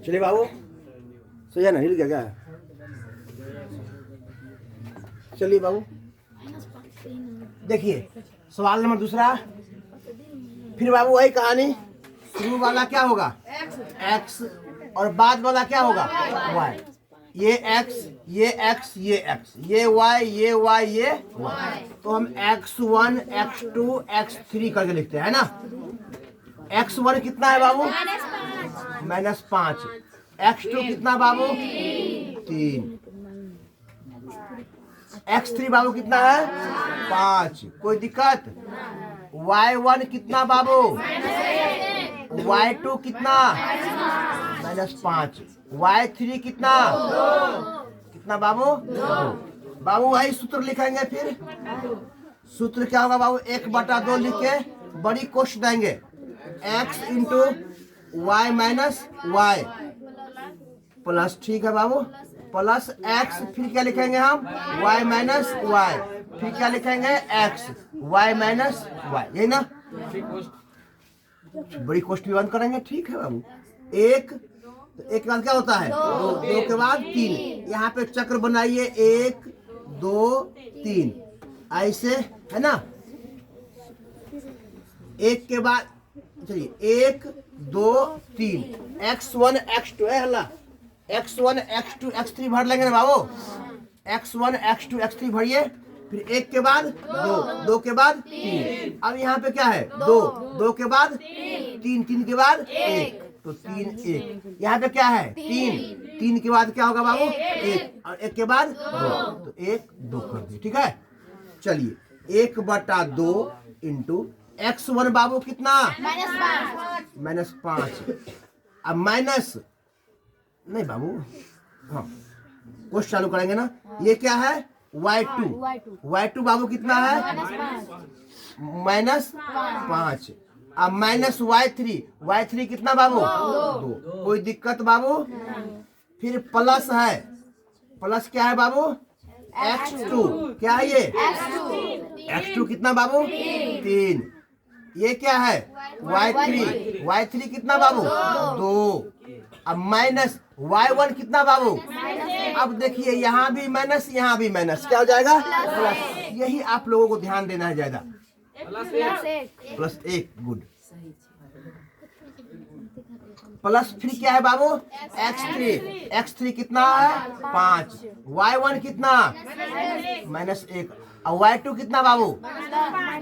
चलिए बाबू, सही है ना, हिल गया क्या? चलिए बाबू देखिए सवाल नंबर दूसरा। फिर बाबू वही कहानी, शुरू वाला क्या होगा x और बाद वाला क्या होगा y। ये x, ये x, ये x, ये y, ये y, ये y। तो हम x1, x2, x3 करके लिखते हैं ना। x1 कितना है बाबू? -5। x2 कितना बाबू? 3। x3 बाबू कितना है? 5। कोई दिक्कत? y1 कितना बाबू? y2 कितना? -5। y3 कितना? कितना बाबू? 2। बाबू वही सूत्र लिखेंगे। फिर सूत्र क्या होगा बाबू? 1/2 लिख के बड़ी कोष्ठ देंगे, x into y minus y plus, ठीक है बाबू, प्लस x। फिर क्या लिखेंगे हम? y minus y। फिर क्या लिखेंगे? x, y minus y। यही ना, बड़ी कोष्ठ भी बंद करेंगे। ठीक है बाबू। एक तो एक के बाद क्या होता है? 2 के बाद 3। यहाँ पे चक्र बनाइए, 1 2 3 ऐसे, है ना। एक के बाद चलिए 1 2 3 x1 x2 है हल्ला, x1 x2 x3 भर लेंगे ना बाबू। x1 x2 x3 भरिए। फिर 1 के बाद 2, 2 के बाद 3। अब यहाँ पे क्या है? 2, 2 के बाद 3, 3 के बाद 1, तो 3 1। यहाँ पे क्या है? 3, 3 के बाद क्या होगा बाबू? 1, और 1 के बाद 2, तो 1 2 कर दिए। ठीक है, चलिए 1/2 इंटू x1 बाबू कितना? -5। अब माइनस नहीं बाबू, हाँ क्वेश्चन चालू करेंगे ना। ये क्या है? y2 बाबू कितना है? -5। अब माइनस y3 कितना बाबू? 2। कोई दिक्कत बाबू? फिर प्लस है, प्लस क्या है बाबू? x2। क्या है ये? x2 कितना बाबू? 3। ये क्या है? y3 कितना बाबू? 2। अब माइनस y1 कितना बाबू? अब देखिए यहाँ भी माइनस, यहाँ भी माइनस, क्या हो जाएगा? प्लस। यही आप लोगों को ध्यान देना है ज्यादा। +1। गुड। प्लस फिर क्या है बाबू? x3 कितना है? 5। y1 कितना? -1। और y2 कितना बाबू?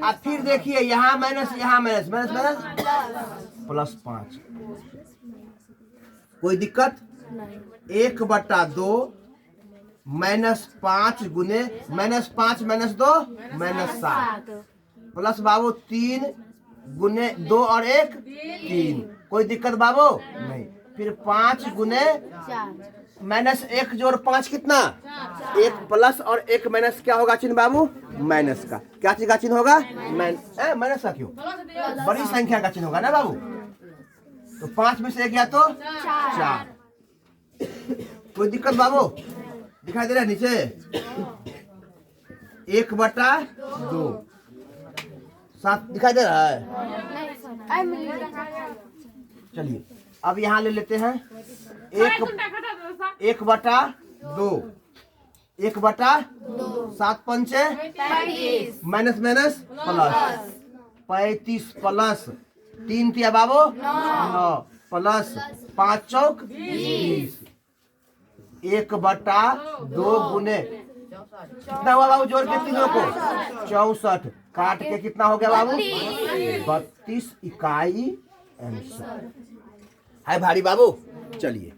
अब फिर देखिए यहाँ माइनस, यहाँ माइनस, माइनस माइनस +5। कोई दिक्कत? 1/2 -5 गुने -5 -2 -7 प्लस बाबू 3 गुने 2 और 1 3। कोई दिक्कत बाबू? नहीं। फिर 5 गुने -1 जोड़ 5 कितना? 1 प्लस और 1 माइनस, क्या होगा चिन्ह बाबू? माइनस का। क्या चीज का चिन्ह होगा? माइनस का। क्यों? बड़ी संख्या का चिन्ह होगा ना बाबू। तो 5 में से 1 गया तो 4। कोई दिक्कत बाबू? दिखाई दे रहा है नीचे? 1/2 7 दिखाई दे रहा है? चलिए अब यहाँ ले लेते हैं 1/2 7 पंचे माइनस माइनस प्लस 35 प्लस 3 किया बाबू 9 प्लस 5 चौक 20। 1/2 गुने कितना हुआ बाबू? जोड़ के तीनों को 64। काट के कितना हो गया बाबू? 32 इकाई आंसर है भारी बाबू। चलिए